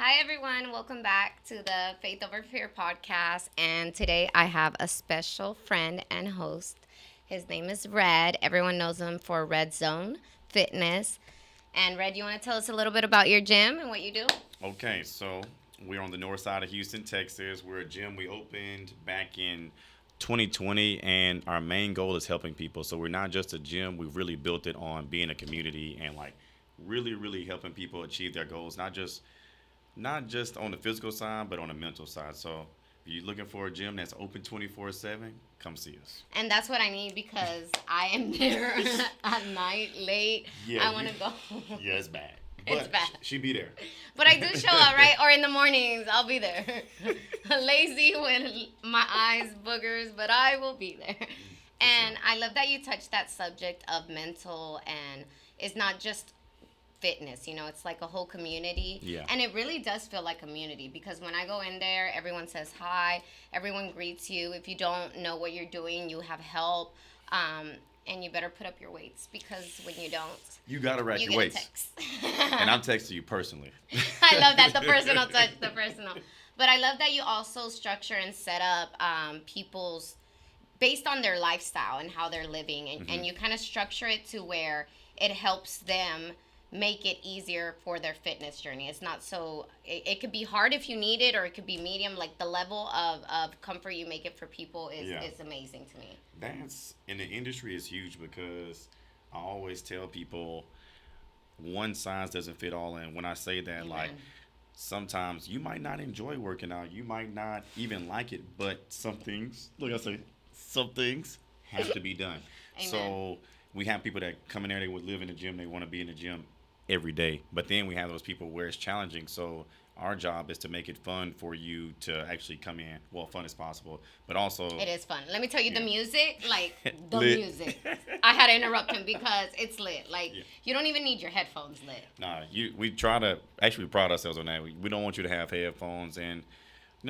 Hi, everyone. Welcome back to the Faith Over Fear podcast. And today I have a special friend and host. His name is Red. Everyone knows him for Red Zone Fitness. And Red, you want to tell us a little bit about your gym and what you do? Okay, so we're on the north side of Houston, Texas. We're a gym we opened back in 2020, and our main goal is helping people. So we're not just a gym, we've really built it on being a community and like really helping people achieve their goals, not just on the physical side, but on the mental side. So if you're looking for a gym that's open 24/7, come see us. And that's what I need because I am there at night, late. Yeah, I want to go. yeah, it's bad. It's But bad. she be there. But I do show up, right? Or in the mornings, I'll be there. Lazy with my eyes boogers, but I will be there. And I love that you touched that subject of mental and it's not just fitness, it's like a whole community. Yeah. And it really does feel like community because when I go in there, everyone says hi, everyone greets you. If you don't know what you're doing, you have help. And you better put up your weights because when you don't, You gotta rack you your get a weights. text. And I'm texting you personally. I love that, the personal touch, the personal. But I love that you also structure and set up people's based on their lifestyle and how they're living, and you kind of structure it to where it helps them make it easier for their fitness journey. It's not so, it could be hard if you need it, or it could be medium. Like the level of comfort you make it for people Yeah. is amazing to me. That's in the industry is huge because I always tell people one size doesn't fit all. And when I say that, like Amen. sometimes you might not enjoy working out, you might not even like it, but some things, like I say, some things have to be done. Amen. So we have people that come in there, they would live in the gym, they want to be in the gym every day. But then we have those people where it's challenging. So our job is to make it fun for you to actually come in, well, fun as possible, but also It is fun. Let me tell you, the yeah. music, like the Lit. music. I had to interrupt him because it's lit. Like Yeah. you don't even need your headphones lit. Nah, we try to actually pride ourselves on that. We don't want you to have headphones and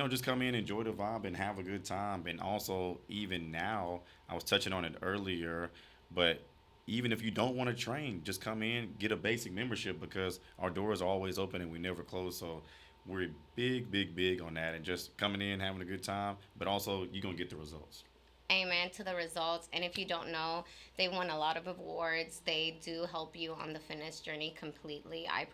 just come in, enjoy the vibe, and have a good time. And also, even now, I was touching on it earlier, but even if you don't want to train, just come in, get a basic membership because our doors are always open and we never close. So we're big on that, and just coming in, having a good time, but also you're gonna get the results. Amen to the results. And if you don't know, they won a lot of awards. They do help you on the fitness journey completely. I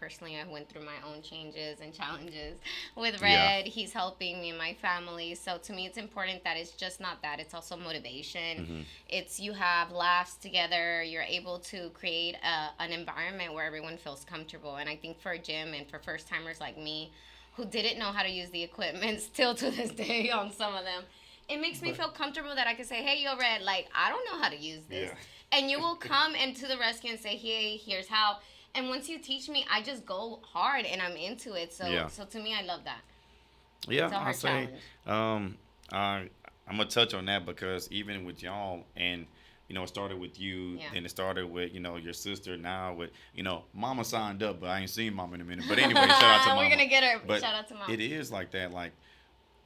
went through my own changes and challenges with Yeah. Red. He's helping me and my family. So to me, it's important that it's just not that. It's also motivation. Hmm. It's you have laughs together. You're able to create an environment where everyone feels comfortable. And I think for a gym and for first timers like me, who didn't know how to use the equipment, still to this day on some of them, it makes me But feel comfortable that I can say, "Hey, yo, Red, like I don't know how to use this," yeah, and you will come into the rescue and say, "Hey, here's how." And once you teach me, I just go hard and I'm into it. So, yeah, so to me, I love that. yeah. It's a I hard say, challenge. um, I'm gonna touch on that because even with y'all, and it started with you, Yeah. then it started with your sister. Now with Mama signed up, but I ain't seen Mama in a minute. But anyway, shout out to We're Mama. gonna get her. But Shout out to mom. it is like that, like.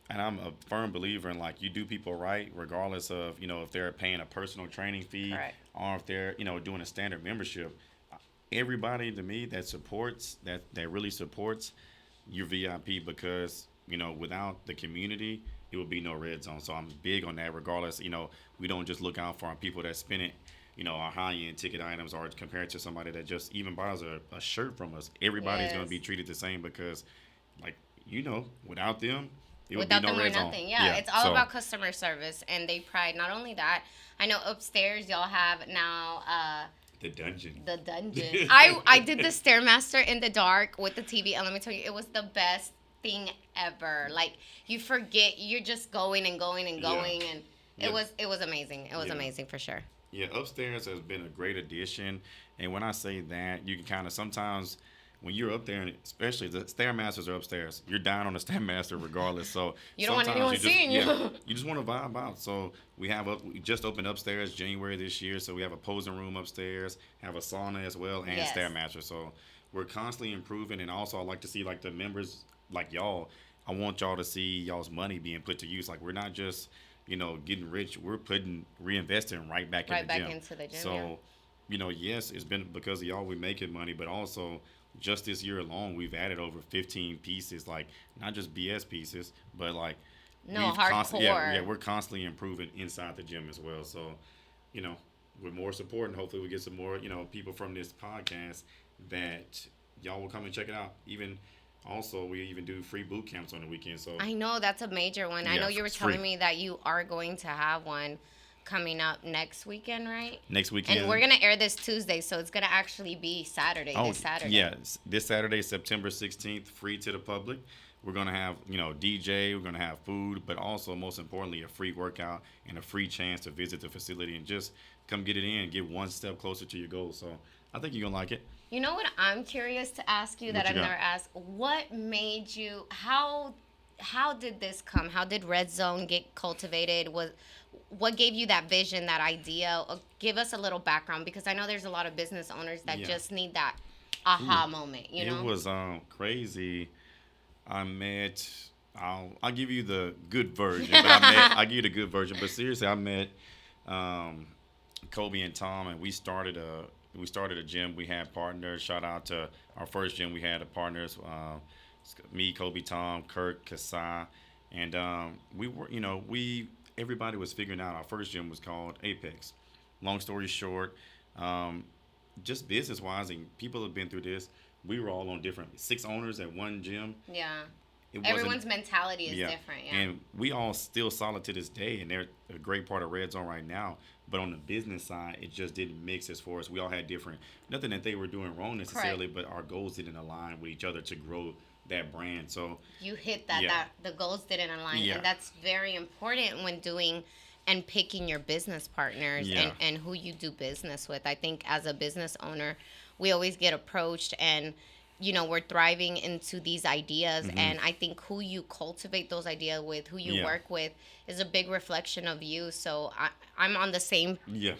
And I'm a firm believer in like you do people right, regardless of if they're paying a personal training fee Correct. or if they're doing a standard membership. Everybody to me that really supports your VIP because without the community, it would be no red zone. So I'm big on that. Regardless, we don't just look out for our people that spend it. Our high end ticket items are compared to somebody that just even buys a shirt from us. Everybody's going to Yes. be treated the same because, like, without them, it would be Without no them, we're red zone. nothing. Yeah, Yeah. it's all So about customer service, and they pride not only that. I know upstairs y'all have now. the dungeon. The dungeon. I did the stairmaster in the dark with the TV, and let me tell you, it was the best thing ever. Like you forget, you're just going and going and Yeah. going, and Yeah. it was amazing. It was Yeah. amazing for sure. Yeah, upstairs has been a great addition. And when I say that, you can kind of sometimes when you're up there, and especially the stairmasters are upstairs, you're down on the stairmaster regardless. So You don't want sometimes anyone you just seeing you. you just want to vibe out. So we just opened upstairs January this year. So we have a posing room upstairs, have a sauna as well, and Yes. stairmaster. So we're constantly improving. And also I like to see like the members like y'all. I want y'all to see y'all's money being put to use. Like we're not just getting rich. We're putting reinvesting right back in Right the back gym. into the gym. Yeah. So, yes, it's been because of y'all we making money, but also just this year alone, we've added over 15 pieces, like not just BS pieces, but like No, yeah, hardcore. we're constantly improving inside the gym as well. So, you know, with more support and hopefully we get some more, people from this podcast that y'all will come and check it out. Even also, we even do free boot camps on the weekend. So, I know that's a major one. I yeah, know you were it's free. telling me that you are going to have one coming up next weekend, right? Next And we're weekend. gonna air this Tuesday, so it's gonna actually be Saturday. Oh, This Saturday. yeah. This Saturday, September 16th, free to the public. We're going to have, DJ, we're going to have food, but also, most importantly, a free workout and a free chance to visit the facility and just come get it in, get one step closer to your goal. So I think you're going to like it. You know what I'm curious to ask you that What you I've never got? asked? What made you how did this come? How did Red Zone get cultivated? What gave you that vision, that idea? Give us a little background because I know there's a lot of business owners that Yeah. just need that Ooh, aha moment, you it know? was crazy. I met. I'll give you the good version, but I'll give you the good version. But seriously, I met um, Kobe and Tom, and we started a gym. We had partners. Shout out to our first gym. We had partners. Me, Kobe, Tom, Kirk, Kasai, and we were. We everybody was figuring out. Our first gym was called Apex. Long story short, um, just business wise, and people have been through this. We were all on different 6 owners at one gym. Yeah. It wasn't. Everyone's mentality is Yeah, different, yeah. and we all still solid to this day, and they're a great part of Red Zone right now. But on the business side, it just didn't mix as far as we all had different. Nothing that they were doing wrong necessarily, Correct. but our goals didn't align with each other to grow that brand. So You hit that yeah, that the goals didn't align, yeah, and that's very important when doing and picking your business partners yeah. and who you do business with. I think as a business owner, we always get approached and we're thriving into these ideas, Hmm. and I think who you cultivate those ideas with, who you Yeah, work with, is a big reflection of you. So I'm on the same yeah,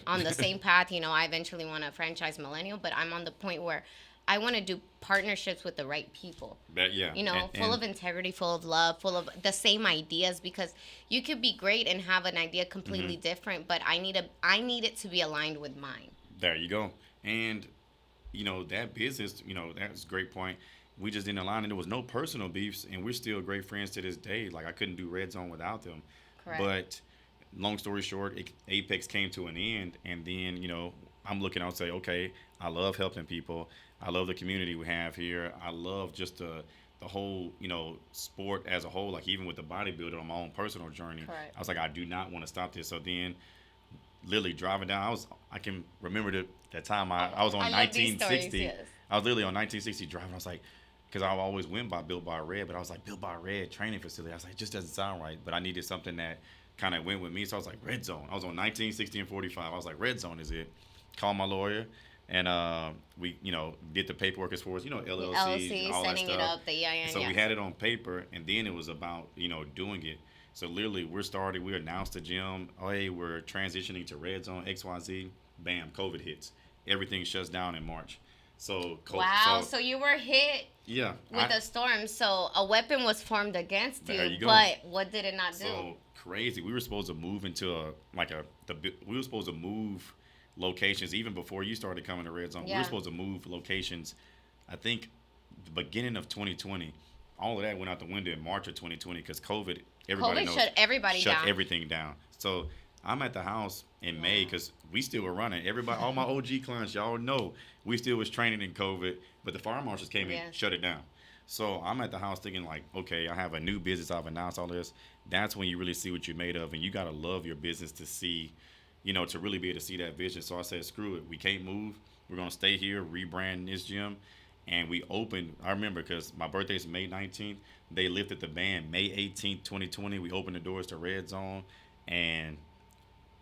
path. I eventually want to franchise Millennial, but I'm on the point where I want to do partnerships with the right people, but yeah, full and of integrity, full of love, full of the same ideas, because you could be great and have an idea completely hmm, different, but I need it to be aligned with mine. there you go. And that business, that's a great point. We just didn't align, and there was no personal beefs, and we're still great friends to this day. Like I couldn't do Red Zone without them. Correct. But long story short, Apex came to an end, and then I'm looking out and say, okay, I love helping people. I love the community we have here. I love just the whole sport as a whole. Like even with the bodybuilder on my own personal journey, Correct. I was like, I do not want to stop this. So then literally driving down. I can remember that time I was on I love these stories. 1960. Yes. I was literally on 1960 driving. I was like, because I always went by Built by Red, but I was like Built by Red training facility. I was like, it just doesn't sound right. But I needed something that kind of went with me. So I was like Red Zone. I was on 1960 and 45. I was like Red Zone is it. Called my lawyer. And we, did the paperwork as far as, The LLCs, LLC, all that setting it stuff. up, the EIN, So we yes. had it on paper, and then it was about, doing it. So literally, we announced the gym. Oh, hey, we're transitioning to Red Zone XYZ. Bam, COVID hits. Everything shuts down in March. So, Wow, so you were hit yeah, with a storm, so a weapon was formed against there you, you go. but what did it not do? So crazy. We were supposed to move into we were supposed to move locations even before you started coming to Red Zone. We were Yeah. supposed to move locations. I think the beginning of 2020. All of that went out the window in March of 2020 because COVID. Everybody COVID knows shut everybody shut down. everything down. So I'm at the house in May because we still were running. Everybody, all my OG clients, y'all know we still was training in COVID, but the fire marshals came and Yes. shut it down. So I'm at the house thinking like, okay, I have a new business. I've announced all this. That's when you really see what you're made of, and you gotta love your business to see, to really be able to see that vision. So I said, screw it. We can't move. We're gonna stay here, rebrand this gym, and we opened. I remember because my birthday is May 19th. They lifted the ban May 18th, 2020. We opened the doors to Red Zone, and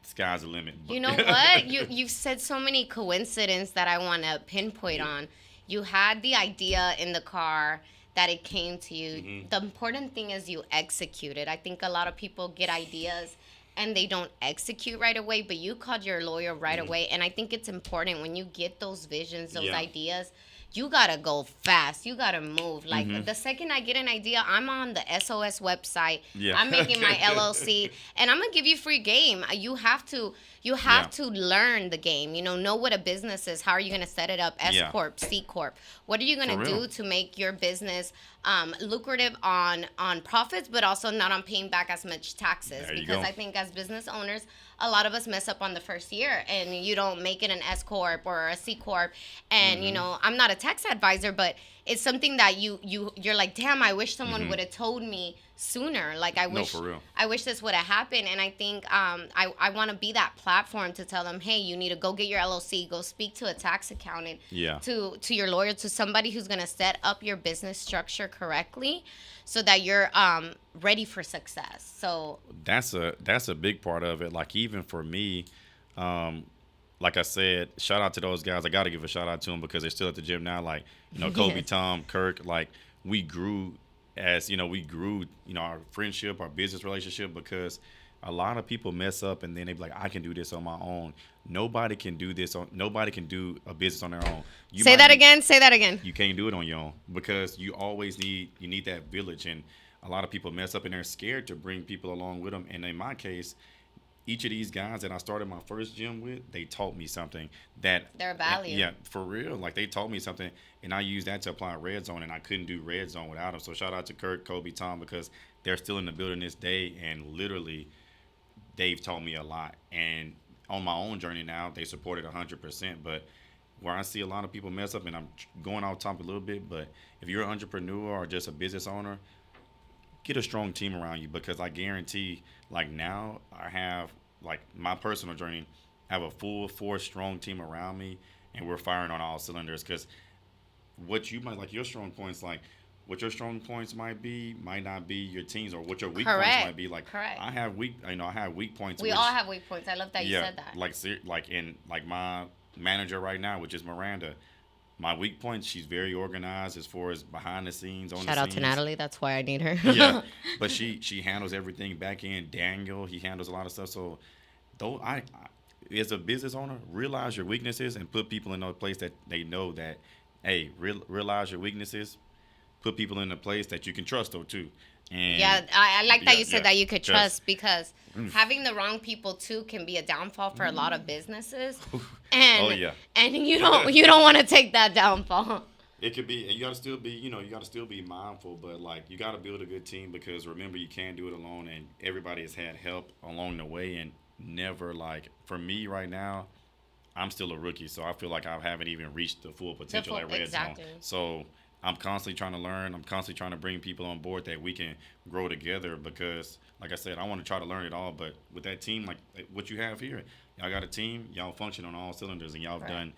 sky's the limit. You know what? You've said so many coincidences that I want to pinpoint Yeah. on. You had the idea in the car that it came to you. Mhm. The important thing is you execute it. I think a lot of people get ideas and they don't execute right away, but you called your lawyer right Mhm. away, and I think it's important when you get those visions, those Yeah. ideas, you gotta go fast. You gotta move. Like Mm-hmm. the second I get an idea, I'm on the SOS website. Yeah. I'm making my LLC, and I'm gonna give you free game. You Yeah. have to learn the game. Know what a business is. How are you gonna set it up? S Yeah. corp, C corp. What are you For gonna real. do to make your business lucrative on profits, but also not on paying back as much taxes? There you Because go. I think as business owners, a lot of us mess up on the first year, and you don't make it an S corp or a C corp. And Mm-hmm. I'm not a tax advisor, but it's something that you're like, damn, I wish someone Mm-hmm. would have told me sooner. Like No, for real. I wish this would have happened. And I think I want to be that platform to tell them, hey, you need to go get your LLC, go speak to a tax accountant, Yeah. to your lawyer, to somebody who's going to set up your business structure correctly so that you're ready for success. So That's a big part of it. Like even for me, um, like I said, shout out to those guys. I got to give a shout out to them because they're still at the gym now. Like Kobe, yes. Tom, Kirk. Like we grew our friendship, our business relationship because a lot of people mess up and then they be like, I can do this on my own. Nobody can do this on. Nobody can do a business on their own. You Say might that be- again. Say that again. You can't do it on your own because you need that village, and a lot of people mess up and they're scared to bring people along with them. And in my case, each of these guys that I started my first gym with, they taught me something that Their value. Yeah, for real. Like they taught me something, and I used that to apply red zone, and I couldn't do red zone without them. So shout out to Kurt, Kobe, Tom because they're still in the building this day, and literally they've taught me a lot. And on my own journey now, they supported 100%. But where I see a lot of people mess up, and I'm going off topic a little bit, but if you're an entrepreneur or just a business owner, get a strong team around you because I guarantee, like now, I have like my personal journey, I have a full force strong team around me, and we're firing on all cylinders. Because what you might like your strong points, like what your strong points might not be your team's, or what your weak points Correct. might be. Like Correct. I have weak points. We which, all have weak points. I love that you yeah, said that. like my manager right now, which is Miranda. My weak points, she's very organized as far as behind the scenes, on Shout the out scenes. to Natalie. That's why I need her. Yeah, but she handles everything back end. Daniel, he handles a lot of stuff. So, though as a business owner, realize your weaknesses and put people in a place that they know that, hey, realize your weaknesses, put people in a place that you can trust though too. And Yeah, I like that yeah, you said yeah, that you could 'cause- trust, because having the wrong people too can be a downfall for a lot of businesses. And Oh, yeah. and you don't want to take that downfall. It could be, and you gotta still be mindful, but like you gotta build a good team because remember you can't do it alone, and everybody has had help along the way, and never like for me right now, I'm still a rookie, so I feel like I haven't even reached the full potential at Red exactly. Zone. So I'm constantly trying to learn. I'm constantly trying to bring people on board that we can grow together because, like I said, I want to try to learn it all. But with that team, like what you have here, y'all got a team. Y'all function on all cylinders, and y'all have Right. done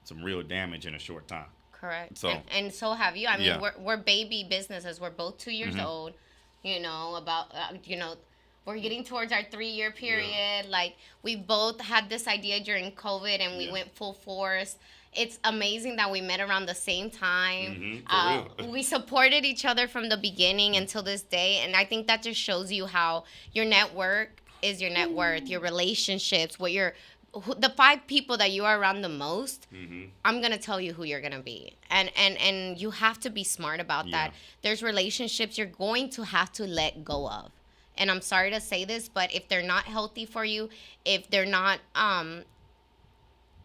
some real damage in a short time. Correct. So- And so have you. I mean, Yeah. we're baby businesses. We're both 2 years old. We're getting towards our 3 year period. Like we both had this idea during COVID, and we Yeah. went full force. It's amazing that we met around the same time. For real. We supported each other from the beginning until this day, and I think that just shows you how your network is your net worth, your relationships, the 5 people that you are around the most. I'm gonna tell you who you're gonna be, and you have to be smart about that. Yeah. There's relationships you're going to have to let go of, and I'm sorry to say this, but if they're not healthy for you, if they're not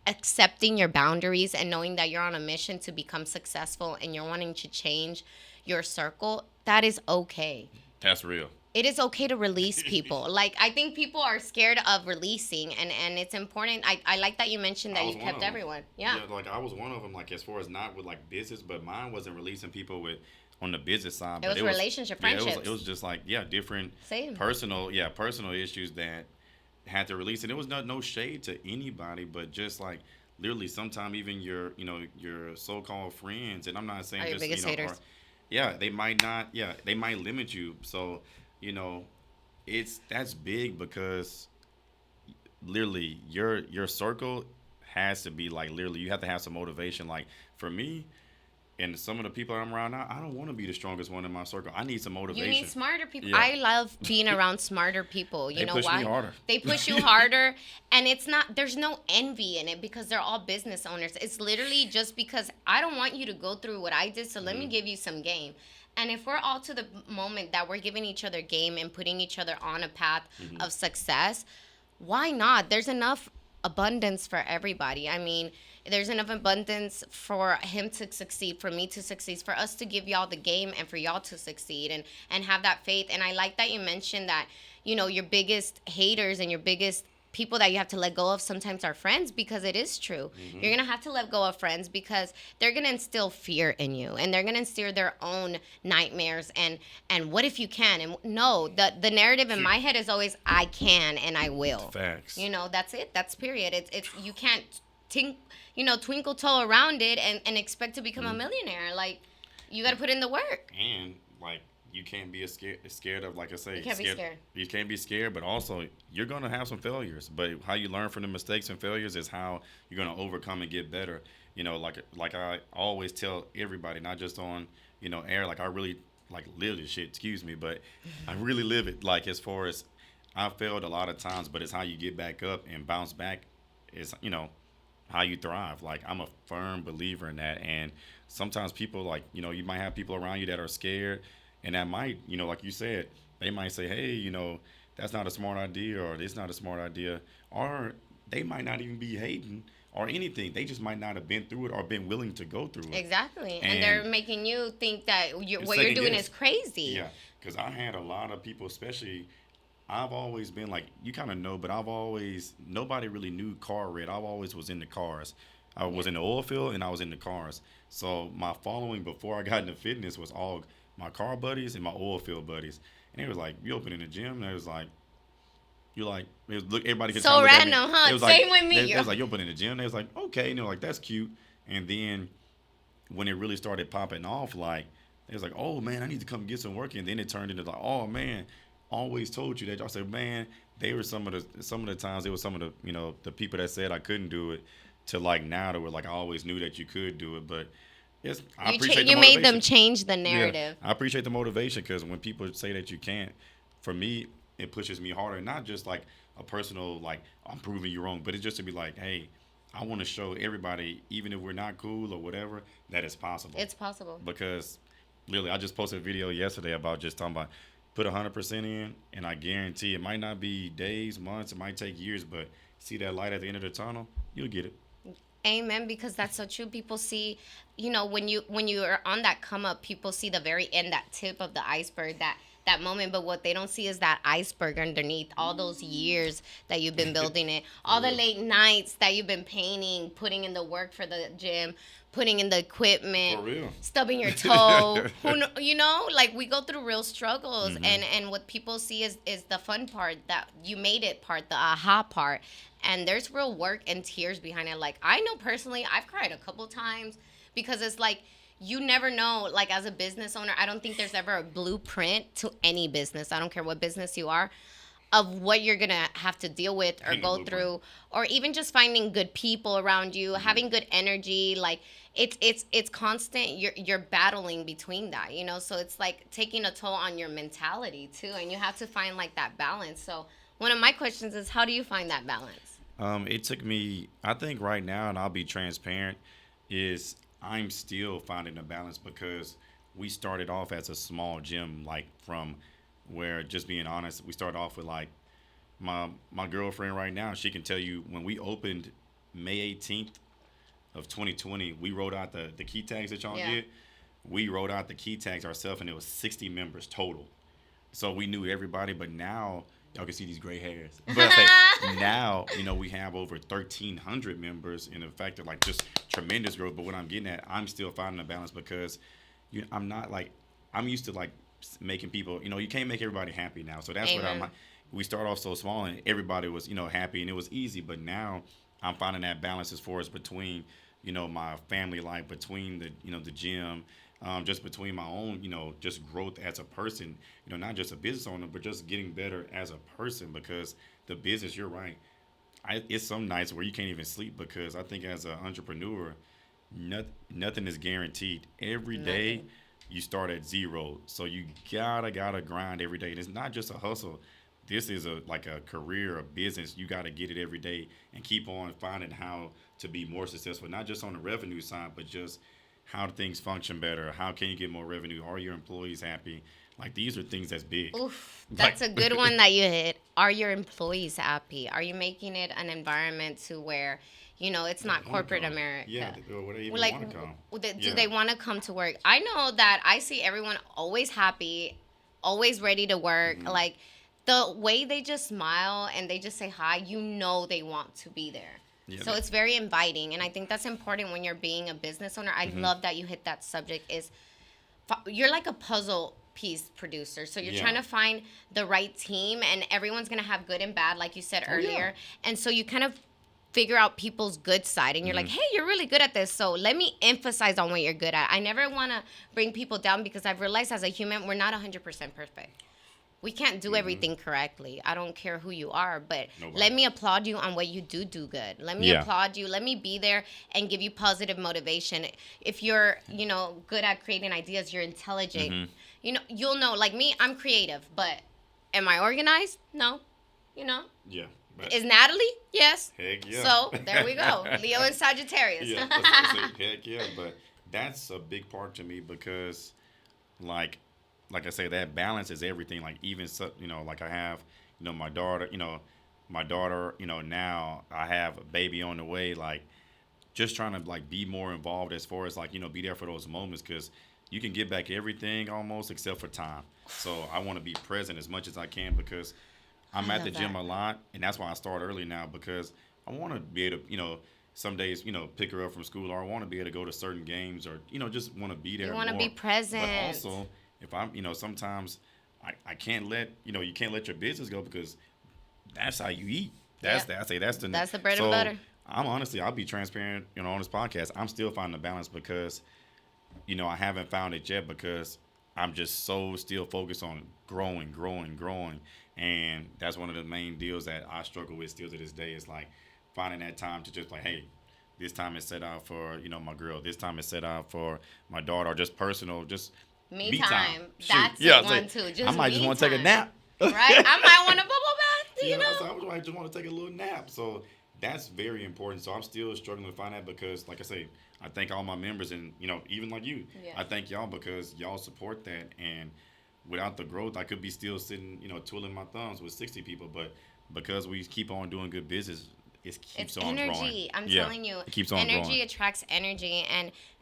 accepting your boundaries and knowing that you're on a mission to become successful and you're wanting to change your circle, that is okay. That's real. It is okay to release people. Like, I think people are scared of releasing, and it's important. I like that you mentioned that I was you one kept of 'em. everyone. Yeah. Like I was one of them. Like as far as not with like business, but mine wasn't releasing people with on the business side. It But was relationship, friendships. It was just like different Same. personal issues that had to release, and it was no shade to anybody, but just like literally, sometimes even your so-called friends, and I'm not saying Are your just biggest haters. they might not, they might limit you. So that's big because literally your circle has to be like literally you have to have some motivation. Like for me, And some of the people I'm around now, I don't want to be the strongest one in my circle. I need some You need motivation. smarter people. Yeah. I love being around smarter people. You They know push me why? harder. They push you harder, and it's not, there's no envy in it because they're all business owners. It's literally just because I don't want you to go through what I did, so let me give you some game. And if we're all to the moment that we're giving each other game and putting each other on a path of success, why not? There's enough abundance for everybody. I mean, there's enough abundance for him to succeed, for me to succeed, for us to give y'all the game and for y'all to succeed and have that faith. And I like that you mentioned that, your biggest haters and your biggest people that you have to let go of sometimes are friends, because it is true. You're going to have to let go of friends because they're going to instill fear in you, and they're going to instill their own nightmares and what if you can? And no, the narrative in my head is always I can and I will. Facts. That's it. That's period. It's you can't twinkle toe around it and expect to become a millionaire. Like, you got to put in the work. And like, you can't be scared of, like I say, You can't be scared. You can't be scared, but also you're gonna have some failures. But how you learn from the mistakes and failures is how you're gonna overcome and get better. Like I always tell everybody, not just on air. Like, I really live this shit. Excuse me, but I really live it. Like, as far as I failed a lot of times, but it's how you get back up and bounce back. Is how you thrive. Like, I'm a firm believer in that. And sometimes people, like, you might have people around you that are scared, and that might, like you said, they might say, hey, that's not a smart idea, or it's not a smart idea, or they might not even be hating or anything. They just might not have been through it or been willing to go through it. Exactly. And they're making you think that what you're doing is crazy. Yeah, because I had a lot of people, especially, I've always been like, you kind of know, but nobody really knew car red. I always was in the cars. I was in the oil field and I was in the cars. So my following before I got into fitness was all my car buddies and my oil field buddies. And they was like, you open in the gym? And they was like, look, everybody could so random, huh? Same with me. They was like, you open in the gym? They was like, okay. And they were like, that's cute. And then when it really started popping off, like, they was like, oh man, I need to come get some work. And then it turned into like, oh man, always told you that. I said, man, they were some of the times they were some of the the people that said I couldn't do it, to like now that were like, I always knew that you could do it. But yes, I appreciate you made them change the narrative. Yeah, I appreciate the motivation, because when people say that you can't, for me, it pushes me harder. Not just like a personal, like, I'm proving you wrong, but it's just to be like, hey, I want to show everybody, even if we're not cool or whatever, that it's possible. It's possible. Because literally, I just posted a video yesterday about just talking about put 100% in, and I guarantee it might not be days, months, it might take years, but see that light at the end of the tunnel, you'll get it. Amen, because that's so true. People see, when you are on that come up, people see the very end, that tip of the iceberg, that moment, but what they don't see is that iceberg underneath, all those years that you've been building it, all the late nights that you've been painting, putting in the work for the gym, putting in the equipment, For real. stubbing your toe. Like, we go through real struggles, and what people see is the fun part, that you made it part, the aha part. And there's real work and tears behind it. Like, I know personally, I've cried a couple times, because it's like, you never know. Like, as a business owner, I don't think there's ever a blueprint to any business. I don't care what business you are, of what you're going to have to deal with or go through, or even just finding good people around you, having good energy. Like, it's constant. You're battling between that, so it's like taking a toll on your mentality too. And you have to find like that balance. So one of my questions is, how do you find that balance? It took me, I think right now, and I'll be transparent, is I'm still finding the balance, because we started off as a small gym, like, from where, just being honest, we started off with like my girlfriend right now. She can tell you, when we opened May 18th of 2020, we wrote out the key tags that y'all get. We wrote out the key tags ourselves, and it was 60 members total. So we knew everybody, but now y'all can see these gray hairs. But now, we have over 1,300 members, and the fact that, like, just tremendous growth. But what I'm getting at, I'm still finding a balance, because I'm not like, I'm used to like making people, you can't make everybody happy now. So that's Amen. what we start off so small, and everybody was, happy, and it was easy. But now I'm finding that balance as far as between, my family life, between the gym, just between my own, just growth as a person, not just a business owner, but just getting better as a person. Because the business, you're right, it's some nights where you can't even sleep, because I think as an entrepreneur, nothing is guaranteed. Every day Nothing. you start at zero, so you gotta grind every day. And it's not just a hustle. This is a like a career, a business. You gotta get it every day and keep on finding how to be more successful. Not just on the revenue side, but just how things function better. How can you get more revenue? Are your employees happy? Like these are things that's big. Oof, Like that's a good one that you hit. Are your employees happy? Are you making it an environment to where, it's they not want to corporate come. Yeah, America? or they even Like, want to come. do Yeah. they want to come to work? I know that I see everyone always happy, always ready to work. Hmm. Like, the way they just smile and they just say hi, they want to be there. Yeah. So it's very inviting, and I think that's important when you're being a business owner. I Hmm. love that you hit that subject. Is you're like a puzzle piece producer, so you're Yeah. trying to find the right team, and everyone's gonna have good and bad, like you said Oh yeah. earlier. And so you kind of figure out people's good side, and you're like, Hmm. hey, you're really good at this, so let me emphasize on what you're good at. I never want to bring people down, because I've realized as a human we're not 100% perfect. We can't do Hmm. everything correctly. I don't care who you are, but let Nobody. me applaud you on what you do good. Let me Yeah. applaud you. Let me be there and give you positive motivation. If you're, good at creating ideas, you're intelligent. Hmm. You'll know. Like me, I'm creative, but am I organized? No. You know. Yeah. But Is Natalie? Yes. heck yeah. So there we go. Leo and Sagittarius. Yeah. I say heck yeah. But that's a big part to me because, like, like I say, that balance is everything. Like even so, like I have, my daughter. My daughter. Now I have a baby on the way. Like just trying to like be more involved as far as like be there for those moments because you can get back everything almost except for time. So I want to be present as much as I can because I'm I at the love gym that. a lot, and that's why I start early now because I want to be able to, some days, pick her up from school, or I want to be able to go to certain games, or just want to be You there want to more. be But present. also, if I'm, sometimes I can't let, you can't let your business go because that's how you eat. That's Yep. that. I say that's the. That's the bread and So butter. I'll be transparent, on this podcast. I'm still finding the balance because I haven't found it yet because I'm just so still focused on growing, growing, growing. And that's one of the main deals that I struggle with still to this day is like finding that time to just like, hey, this time is set out for, my girl. This time is set out for my daughter or just personal, just Me me time. time. Shoot. That's Yeah, a I say, one too. I Just might just me want to take a time. nap. Right? I might want a bubble bath, Yeah, so I just want to take a little nap. So that's very important. So I'm still struggling to find that because, like I say, I thank all my members and even like you, Yeah. I thank y'all because y'all support that. And without the growth, I could be still sitting, twiddling my thumbs with 60 people. But because we keep on doing good business, it It's keeps on growing. energy. I'm Yeah, telling you, it keeps on growing. energy attracts energy,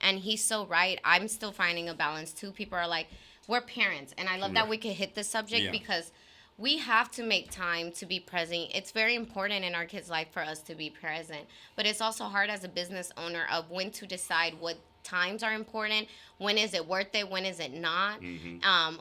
and he's so right. I'm still finding a balance too. People are like, we're parents, and I love that Correct. we could hit this subject Yeah. because we have to make time to be present. It's very important in our kids' life for us to be present, but it's also hard as a business owner of when to decide what times are important, when is it worth it, when is it not. Hmm. Um,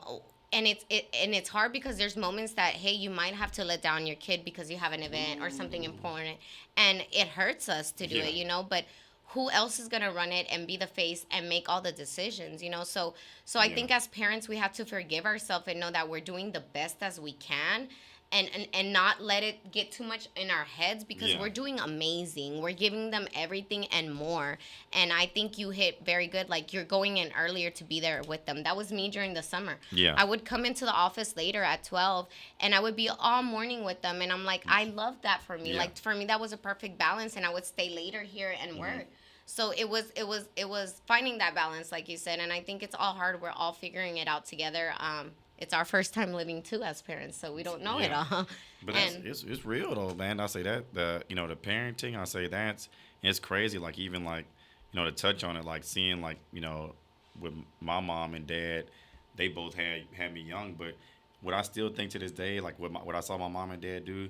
and it's hard because there's moments that hey, you might have to let down your kid because you have an event or something important, and it hurts us to do Yeah. it. But who else is going to run it and be the face and make all the decisions? So I Yeah. think as parents we have to forgive ourselves and know that we're doing the best as we can, and not let it get too much in our heads because Yeah. we're doing amazing. We're giving them everything and more. And I think you hit very good. Like you're going in earlier to be there with them. That was me during the summer. Yeah. I would come into the office later at 12 and I would be all morning with them. And I'm like, I love that for me. Yeah. Like for me, that was a perfect balance. And I would stay later here and work. So it was finding that balance, like you said. And I think it's all hard. We're all figuring it out together. It's our first time living too as parents, so we don't know it Yeah. all. But that's And it's real though, man. I say that the parenting. I say that's it's crazy. Like even like to touch on it, like seeing like with my mom and dad, they both had me young. But what I still think to this day, like what I saw my mom and dad do,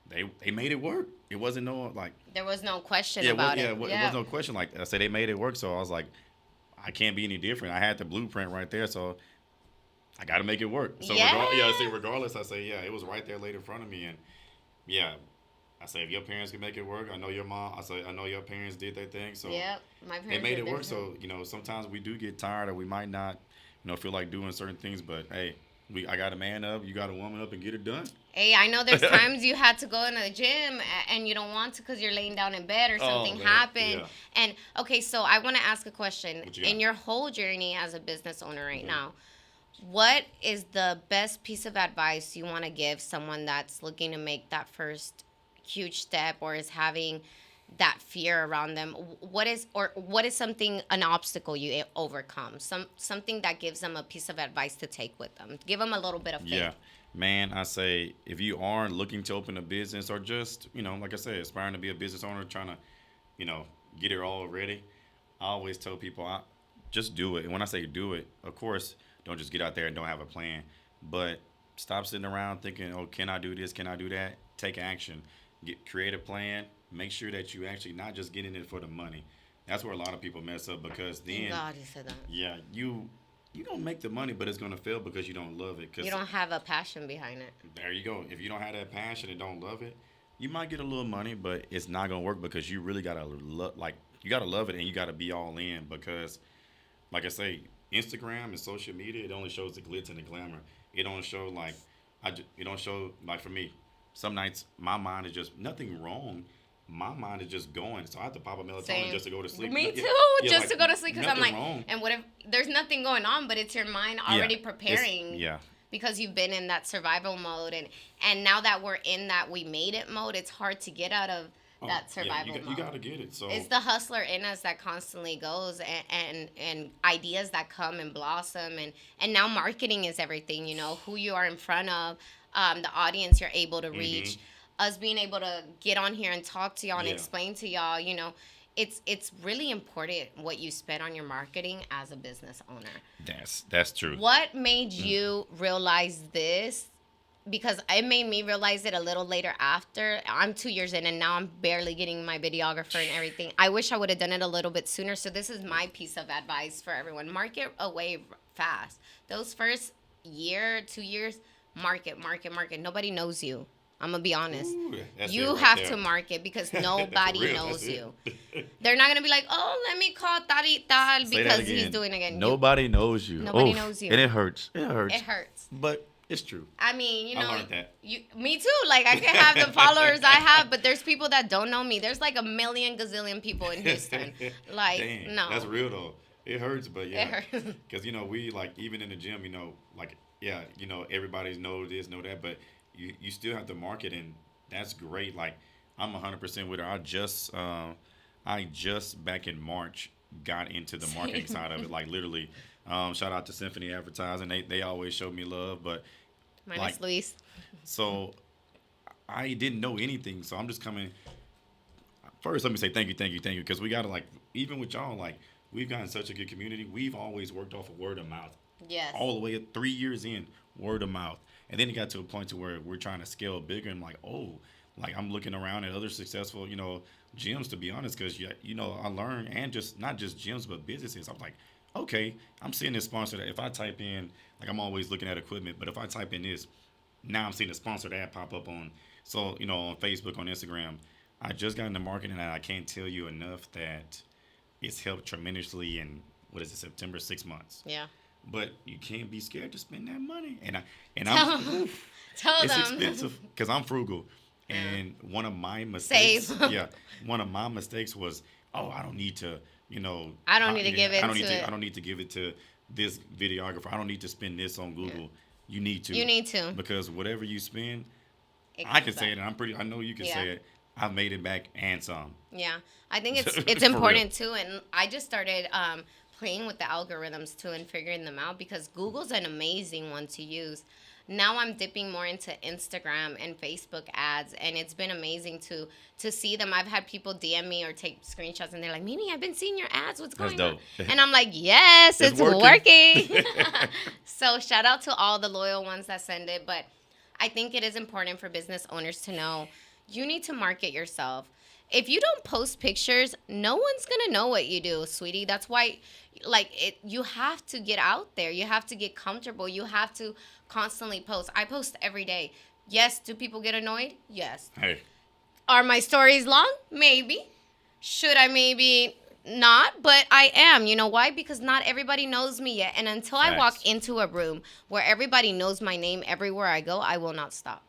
they made it work. It wasn't no like there was no question yeah about it. it was Yeah. no question. Like I said, they made it work. So I was like, I can't be any different. I had the blueprint right there. So I got to make it work. So Yeah. I say regardless, I say yeah, it was right there laid in front of me, and yeah, I say if your parents can make it work, I know your mom. I say I know your parents did their thing, so Yep. My they parents made did it work. this. So sometimes we do get tired, or we might not, feel like doing certain things, but hey. I got a man up, you got a woman up, and get it done. Hey, I know there's times you had to go in the gym and you don't want to because you're laying down in bed or something happened. Yeah. And okay, so I want to ask a question. In your whole journey as a business owner right now, what is the best piece of advice you want to give someone that's looking to make that first huge step or is having that fear around them? What is something, an obstacle you overcome? Something that gives them a piece of advice to take with them. Give them a little bit of faith. Yeah. Man, I say if you are looking to open a business or just, like I said, aspiring to be a business owner, trying to, get it all ready, I always tell people, just do it. And when I say do it, of course, don't just get out there and don't have a plan. But stop sitting around thinking, oh, can I do this? Can I do that? Take action. Create a plan. Make sure that you actually not just getting it for the money. That's where a lot of people mess up because then, God, you said that. Yeah, you gonna make the money, but it's gonna fail because you don't love it. You don't have a passion behind it. There you go. If you don't have that passion and don't love it, you might get a little money, but it's not gonna work because you really gotta you gotta love it and you gotta be all in because, like I say, Instagram and social media, it only shows the glitz and the glamour. It don't show it don't show for me. Some nights my mind is just nothing wrong. My mind is just going, so I have to pop a melatonin just to go to sleep. Me too, just to go to sleep because I'm like, wrong. And what if there's nothing going on, but it's your mind already preparing. Yeah. Because you've been in that survival mode, and now that we're in that we made it mode, it's hard to get out of that survival mode. You got to get it. So it's the hustler in us that constantly goes, and ideas that come and blossom, and now marketing is everything. Who you are in front of, the audience you're able to reach. Mm-hmm. Us being able to get on here and talk to y'all and explain to y'all, it's really important what you spend on your marketing as a business owner. That's true. What made you realize this? Because it made me realize it a little later after. I'm 2 years in and now I'm barely getting my videographer and everything. I wish I would have done it a little bit sooner. So this is my piece of advice for everyone. Market away fast. Those first year, 2 years, market. Nobody knows you. I'm going to be honest. Ooh, you have to market because nobody knows you. They're not going to be like, oh, let me call tal y tal because he's doing it again. Nobody knows you. Nobody knows you. And it hurts. It hurts. But it's true. I mean, I learned that. Me too. Like, I can have the followers I have, but there's people that don't know me. There's like a million gazillion people in Houston. Like, dang, no. That's real, though. It hurts, but yeah. It hurts. Because, we, even in the gym, everybody's know this, know that, but you still have to market, and that's great. Like, I'm 100% with her. I just back in March got into the marketing side of it. Like, literally, shout out to Symphony Advertising. They always show me love, but minus Luis. So I didn't know anything. So I'm just coming. First, let me say thank you, because we gotta even with y'all, we've gotten such a good community. We've always worked off of word of mouth. Yes. All the way up 3 years in, word of mouth. And then it got to a point to where we're trying to scale bigger. And I'm looking around at other successful, gyms, to be honest, because, I learned, and not just gyms, but businesses. I'm like, okay, I'm seeing this sponsor that if I type in, I'm always looking at equipment, but if I type in this, now I'm seeing a sponsored ad pop up on Facebook, on Instagram. I just got into marketing, and I can't tell you enough that it's helped tremendously in, September, 6 months. Yeah. But you can't be scared to spend that money. Tell it's them. expensive because I'm frugal. And one of my mistakes, one of my mistakes was, I don't need to, I don't need to give it I don't need to give it to this videographer. I don't need to spend this on Google. Yeah. You need to. Because whatever you spend, I can say it, and I know you can say it. I've made it back and some. Yeah. I think it's important too. And I just started playing with the algorithms too and figuring them out because Google's an amazing one to use. Now I'm dipping more into Instagram and Facebook ads, and it's been amazing to see them. I've had people DM me or take screenshots, and they're like, Mimi, I've been seeing your ads. What's going on? And I'm like, yes, it's working. So shout out to all the loyal ones that send it. But I think it is important for business owners to know you need to market yourself. If you don't post pictures, no one's going to know what you do, sweetie. That's why, you have to get out there. You have to get comfortable. You have to constantly post. I post every day. Yes, do people get annoyed? Yes. Hey. Are my stories long? Maybe. Should I maybe not, but I am. You know why? Because not everybody knows me yet. And until I walk Facts. into a room where everybody knows my name everywhere I go, I will not stop.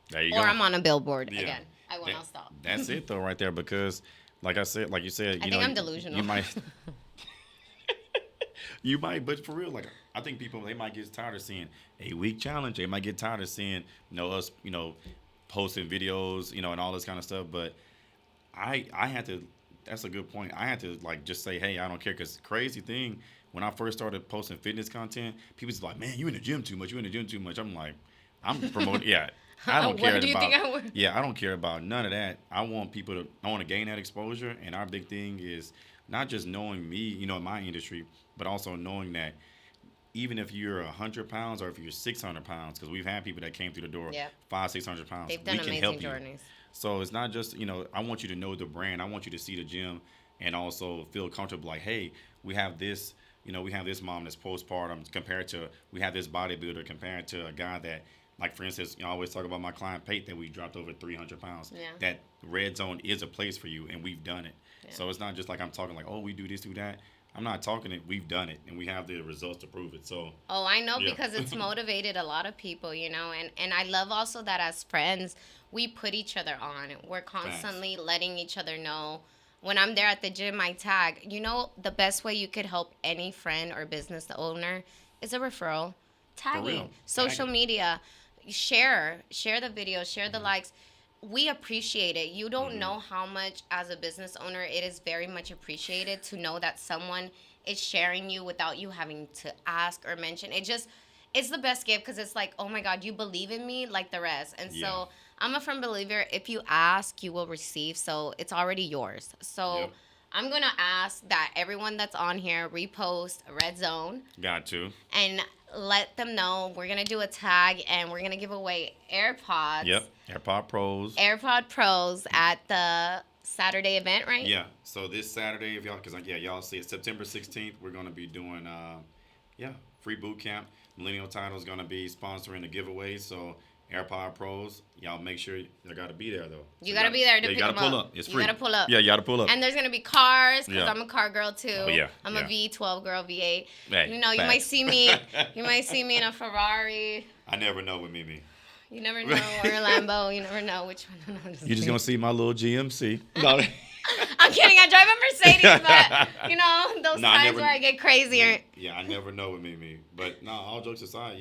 There you Or go. I'm on a billboard Yeah. again. I will That- not stop. That's it though, right there. Because, like I said, like you said, I you think know, I'm delusional. you might, you might, but for real, like I think people they might get tired of seeing a week challenge. They might get tired of seeing, us, posting videos, and all this kind of stuff. But I had to. That's a good point. I had to like just say, hey, I don't care. Cause crazy thing, when I first started posting fitness content, people was like, man, you in the gym too much. You in the gym too much. I'm like, I'm promoting. Yeah, I don't care Where do you about. think I would? Yeah, I don't care about none of that. I want people to. I want to gain that exposure. And our big thing is not just knowing me, in my industry, but also knowing that even if you're 100 pounds or if you're 600 pounds, because we've had people that came through the door Yep. 500-600 pounds, They've done we can amazing help you. journeys. So it's not just, I want you to know the brand. I want you to see the gym and also feel comfortable like, hey, we have this, we have this mom that's postpartum compared to, we have this bodybuilder compared to a guy that, like, for instance, I always talk about my client Pate that we dropped over 300 pounds. Yeah. That red zone is a place for you, and we've done it. Yeah. So it's not just like I'm talking like, oh, we do this, do that. I'm not talking it. We've done it, and we have the results to prove it. So. Oh, I know, Yeah. because it's motivated a lot of people, and I love also that as friends, we put each other on. We're constantly letting each other know. When I'm there at the gym, I tag. The best way you could help any friend or business owner is a referral. Tagging. real. Social Tagging. media. Share the video, share the likes. We appreciate it. You don't know how much, as a business owner, it is very much appreciated to know that someone is sharing you without you having to ask or mention. It's the best gift, because it's like, oh my God, you believe in me like the rest. And Yeah. so I'm a firm believer, if you ask, you will receive. So it's already yours. So Yep. I'm going to ask that everyone that's on here repost Red Zone Got to. and let them know we're going to do a tag, and we're going to give away AirPods. Yep. AirPod Pros. AirPod Pros at the Saturday event, right? Yeah. So this Saturday, if y'all, because y'all see it, September 16th, we're gonna be doing, free boot camp. Millennial Title is gonna be sponsoring the giveaway. So AirPod Pros, y'all make sure you gotta be there though. You gotta be there to you pick gotta them pull up. up. It's You free. gotta pull up. Yeah, you gotta pull up. And there's gonna be cars, because Yeah. I'm a car girl too. Oh, yeah, I'm yeah. a V12 girl, V8. Hey, You facts. might see me. You might see me in a Ferrari. I never know with Mimi. You never know, or a Lambo. You never know which one. No, I'm You're just gonna see my little GMC. No. I'm kidding. I drive a Mercedes, but those No, I times never- where I get crazier. Yeah, I never know with Mimi. But no, all jokes aside,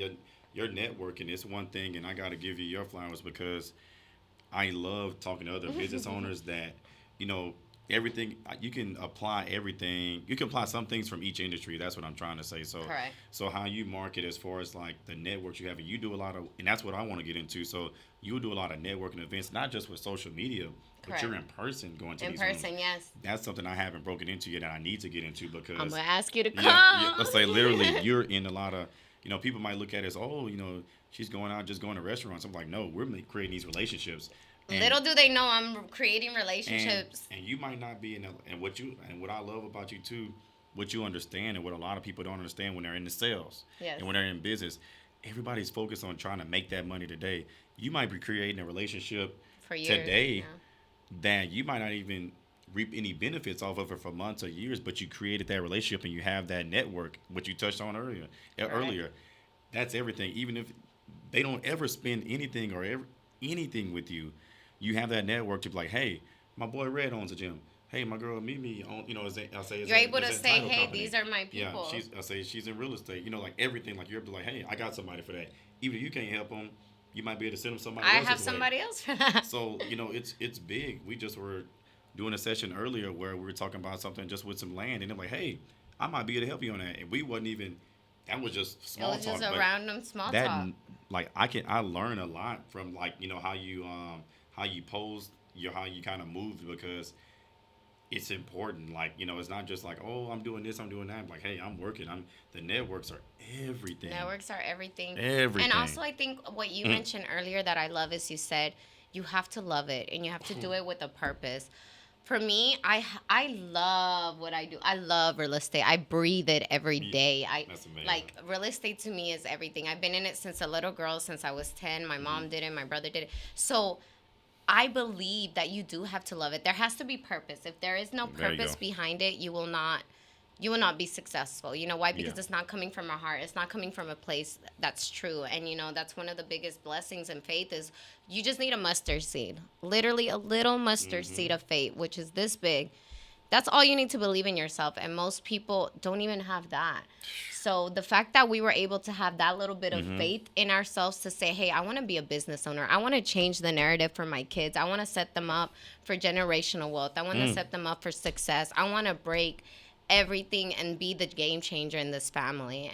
your networking is one thing, and I got to give you your flowers because I love talking to other business owners that, everything, you can apply everything. You can apply some things from each industry. That's what I'm trying to say. So, Correct. So how you market as far as like the networks you have, and you do a lot of, and that's what I want to get into. So you do a lot of networking events, not just with social media, but you're in person going to In these person, rooms. yes. That's something I haven't broken into yet, and I need to get into because I'm gonna ask you to come. yeah, let's say literally you're in a lot of, people might look at it as, oh, she's going out just going to restaurants. I'm like, no, we're creating these relationships. And, Little do they know I'm creating relationships. and you might not be and what I love about you too, what you understand and what a lot of people don't understand when they're in the sales Yes. and when they're in business, everybody's focused on trying to make that money today. You might be creating a relationship For years, today yeah. that you might not even reap any benefits off of it for months or years, but you created that relationship and you have that network, which you touched on earlier. That's everything. Even if they don't ever spend anything or anything with you, you have that network to be like, hey, my boy Red owns a gym. Hey, my girl Mimi, You're able to say, hey, these are my people. Yeah, she's in real estate. Like everything. Like you're able to like, hey, I got somebody for that. Even if you can't help them, you might be able to send them somebody I else's have way. somebody else for that. So it's big. We just were doing a session earlier where we were talking about something just with some land, and they're like, hey, I might be able to help you on that. And we wasn't even. That was just small talk. It was just a but random small that, talk. like I learn a lot from like how you pose how you kind of move because it's important. Like it's not just like, oh, I'm doing this, I'm doing that. I'm like, hey, I'm working. The networks are everything. Networks are everything. Everything. And also, I think what you mentioned earlier that I love is you said you have to love it and you have to do it with a purpose. For me, I love what I do. I love real estate. I breathe it every day. That's amazing. Like real estate to me is everything. I've been in it since a little girl, since I was 10. My mom did it. My brother did it. So I believe that you do have to love it. There has to be purpose. If there is no There you purpose go. behind it, you will not be successful. You know why? Because Yeah. it's not coming from our heart. It's not coming from a place that's true. And that's one of the biggest blessings in faith is you just need a mustard seed. Literally a little mustard seed of faith, which is this big. That's all you need to believe in yourself. And most people don't even have that. So the fact that we were able to have that little bit of faith in ourselves to say, hey, I want to be a business owner. I want to change the narrative for my kids. I want to set them up for generational wealth. I want to set them up for success. I want to break everything and be the game changer in this family.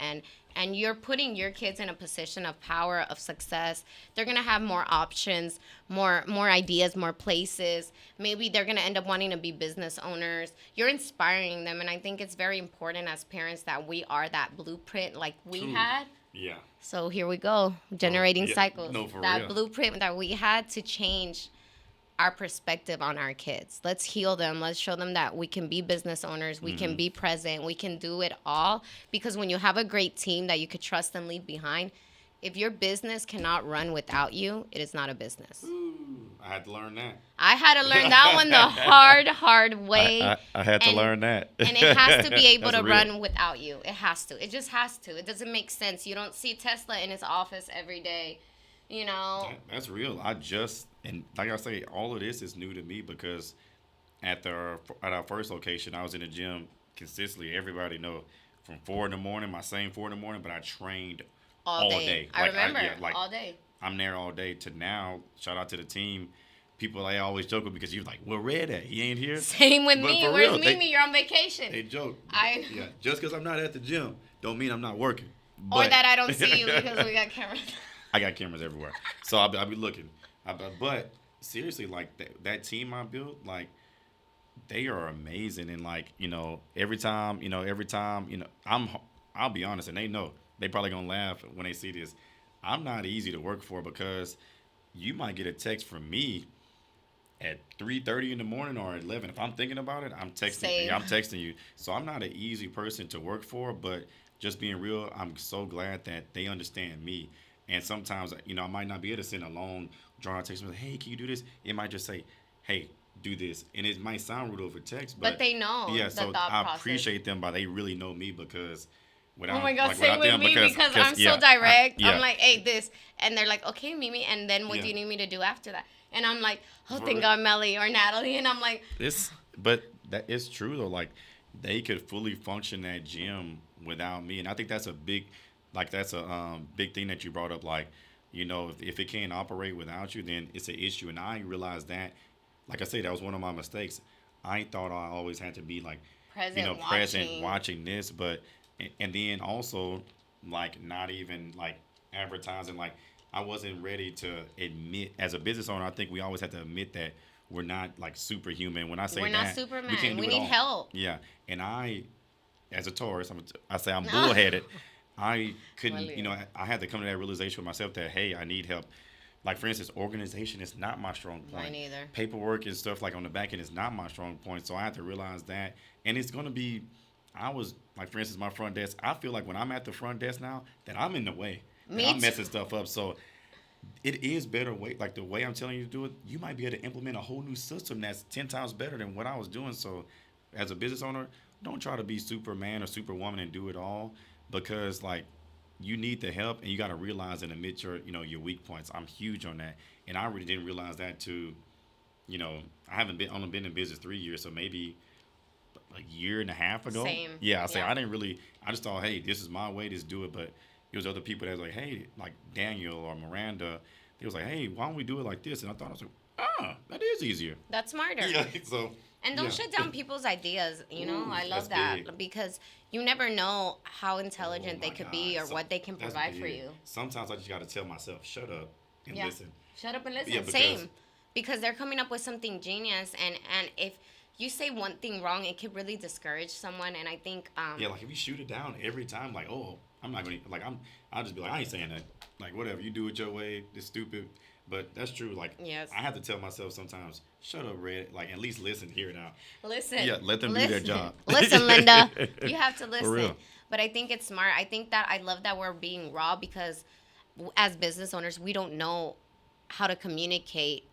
And you're putting your kids in a position of power, of success. They're going to have more options, more ideas, more places. Maybe they're going to end up wanting to be business owners. You're inspiring them. And I think it's very important as parents that we are that blueprint like we True. had. Yeah. So here we go, generating yeah. cycles. No, for that real. blueprint that we had to change our perspective on our kids. Let's heal them. Let's show them that we can be business owners. We can be present. We can do it all. Because when you have a great team that you could trust and leave behind, if your business cannot run without you, it is not a business. I had to learn that. I had to learn that one the hard way. I had to And- learn that. And it has to be able That's to real. run without you. It has to. It just has to. It doesn't make sense. You don't see Tesla in his office every day. That's real. And like I say, all of this is new to me because at our first location, I was in the gym consistently. Everybody know from 4 in the morning, my same 4 in the morning, but I trained all day. I remember like, all day. I'm there all day. To now, shout out to the team. People, they always joke with me because you're like, "Well, Red at he ain't here." Same with But me. for Where's real, Mimi? You're on vacation. They joke. I- Yeah, just because I'm not at the gym, don't mean I'm not working. Or But- that I don't see you because we got cameras. I got cameras everywhere, so I'll be looking. But seriously, like that team I built, like they are amazing, and like every time, I'll be honest, and they know they probably gonna laugh when they see this. I'm not easy to work for because you might get a text from me at 3:30 in the morning or at 11. If I'm thinking about it, I'm texting. Same. I'm texting you. So I'm not an easy person to work for, but just being real, I'm so glad that they understand me. And sometimes, I might not be able to send a long, drawn text. Like, hey, can you do this? It might just say, hey, do this. And it might sound rude over text, But they know Yeah, the so thought I process. appreciate them, but they really know me because without, Oh my God, like, same without with them, me because I'm yeah, so direct. yeah. I'm like, hey, this. And they're like, okay, Mimi. And then what do Yeah. you need me to do after that? And I'm like, oh, For thank real. God, Melly or Natalie. And I'm like, But that is true though. Like they could fully function that gym without me, and I think that's a big thing that you brought up. Like, if it can't operate without you, then it's an issue. And I realized that. Like I said, that was one of my mistakes. I thought I always had to be like, present, watching this, but and then also like not even like advertising. Like I wasn't ready to admit as a business owner. I think we always have to admit that we're not like superhuman. When I say we're that, not Superman. we can't do We it need all. help. Yeah, and as a Taurus, I say I'm bullheaded. I couldn't, Well, I had to come to that realization with myself that hey, I need help. Like for instance, organization is not my strong point. Mine either. Paperwork and stuff like on the back end is not my strong point. So I had to realize that, and it's gonna be. I was like, for instance, my front desk. I feel like when I'm at the front desk now, that I'm in the way. Me I'm too. messing stuff up. So it is better way. Like the way I'm telling you to do it, you might be able to implement a whole new system that's 10 times better than what I was doing. So as a business owner, don't try to be Superman or Superwoman and do it all because like you need the help and you got to realize and admit your weak points. I'm huge on that, and I really didn't realize that too. I haven't only been in business 3 years, so maybe a year and a half ago. Same. Yeah, I say Yeah. I just thought, hey, this is my way, just do it. But it was other people that was like, hey, like Daniel or Miranda, they was like, hey, why don't we do it like this? And I thought, I was like, that is easier. That's smarter. Yeah, so. And don't yeah. shut down people's ideas. Ooh, I love that's that big. because you never know how Oh intelligent they my could be God. or what they can That's provide for big. you. Sometimes I just got to tell myself, shut up and Yeah. listen. Shut up and listen. Yeah, because- Same. Because they're coming up with something genius, and if you say one thing wrong, it could really discourage someone. And I think Yeah, like if you shoot it down every time, like, oh, I'm not gonna I'll just be like, I ain't saying that. Like whatever, you do it your way, it's stupid. But that's true. Like Yes. I have to tell myself sometimes, shut up, Red. Like at least listen, hear it out. listen. Yeah, let them do their job. Listen, Linda. You have to listen. real. But I think it's smart. I think that I love that we're being raw because as business owners, we don't know how to communicate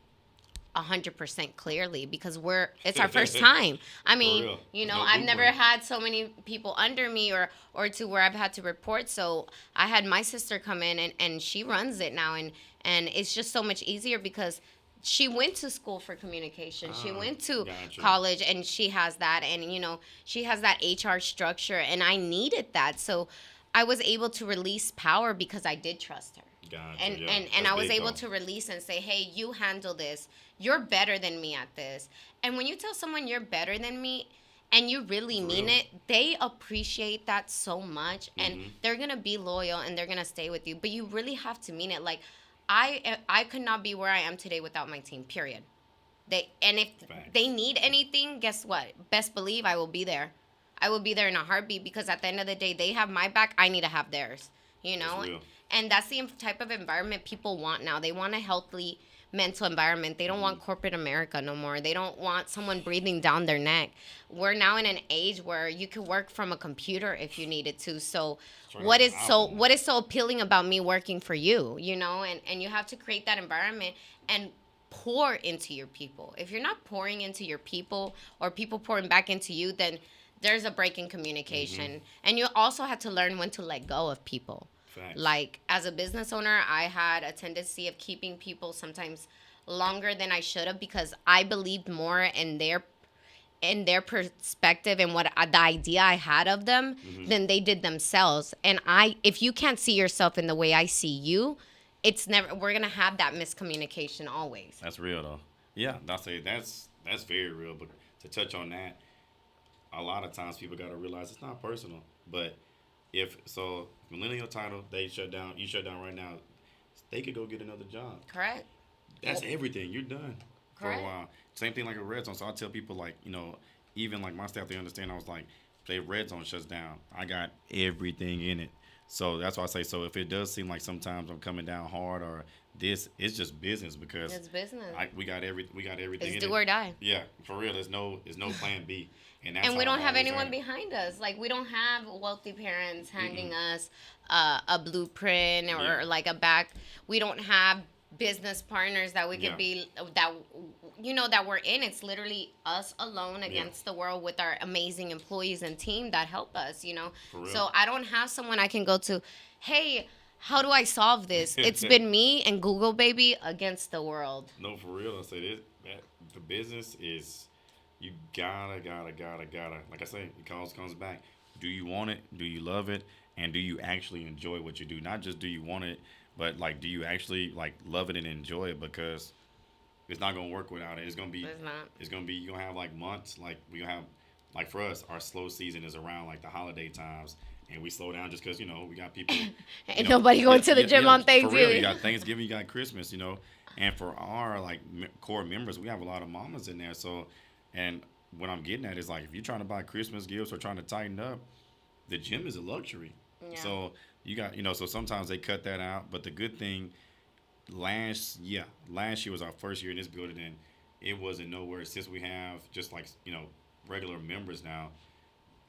100% clearly because it's our first time. I mean, real. you know, No I've never blueprint. had so many people under me or to where I've had to report. So I had my sister come in and she runs it now, and it's just so much easier because she went to school for communication. She went to Gotcha. college and she has that, and you know, she has that HR structure, and I needed that. So I was able to release power because I did trust her. Gotcha. And Yeah. and That's I was big able though. to release and say, "Hey, you handle this. You're better than me at this." And when you tell someone you're better than me and you really For mean real. it, they appreciate that so much, and Mm-hmm. they're going to be loyal and they're going to stay with you. But you really have to mean it. Like I could not be where I am today without my team. Period. And if they Facts. need anything, guess what? Best believe I will be there. I will be there in a heartbeat because at the end of the day, they have my back. I need to have theirs. You That's know, real. and that's the type of environment people want now. They want a healthy mental environment. They don't Mm-hmm. want corporate America no more. They don't want someone breathing down their neck. We're now in an age where you could work from a computer if you needed to. So Straight off the iPhone. what is so appealing about me working for you, you know? And you have to create that environment and pour into your people. If you're not pouring into your people or people pouring back into you, then there's a break in Mm-hmm. communication. And you also have to learn when to let go of people. Facts. Like as a business owner, I had a tendency of keeping people sometimes longer than I should have because I believed more in their perspective and what the idea I had of them Mm-hmm. than they did themselves. And if you can't see yourself in the way I see you, it's never we're gonna have that miscommunication always. That's real though. Yeah, that's very real. But to touch on that, a lot of times people got to realize it's not personal. But if so, millennial title they shut down. You shut down right now. They could go get another job. Correct. That's everything. You're done for a Correct. while. Same thing like a red zone. So I tell people like even like my staff they understand. I was like, say red zone shuts down. I got everything in it. So that's why I say so. If it does seem like sometimes I'm coming down hard or this, it's just business because It's business. we got everything It's in do it. or die. Yeah, for real. There's no plan B, and that's And how we don't I've have always had anyone it. behind us. Like we don't have wealthy parents Mm-mm. handing us a blueprint Yeah, or like a back. We don't have business partners that we yeah, could be that you know that we're in. It's literally us alone yeah, against the world with our amazing employees and team that help us. You know, for real. so I don't have someone I can go to. Hey, how do I solve this? It's been me and Google baby against the world. No, for real. I say this. That the business is you gotta. Like I say, it comes back. Do you want it? Do you love it? And do you actually enjoy what you do? Not just do you want it, but like do you actually like love it and enjoy it? Because it's not gonna work without it. It's not. It's gonna be you're gonna have like months. Like we gonna have like for us, our slow season is around like the holiday times. And we slow down just because we got people, Ain't nobody going to the gym on for real. You Thanksgiving. got Thanksgiving, you got Christmas, and for our like core members, we have a lot of mamas in there. So, and what I'm getting at is like if you're trying to buy Christmas gifts or trying to tighten up, the gym is a luxury. Yeah. So you got so sometimes they cut that out. But the good thing, last year was our first year in this building, and it wasn't nowhere since we have just like regular members now.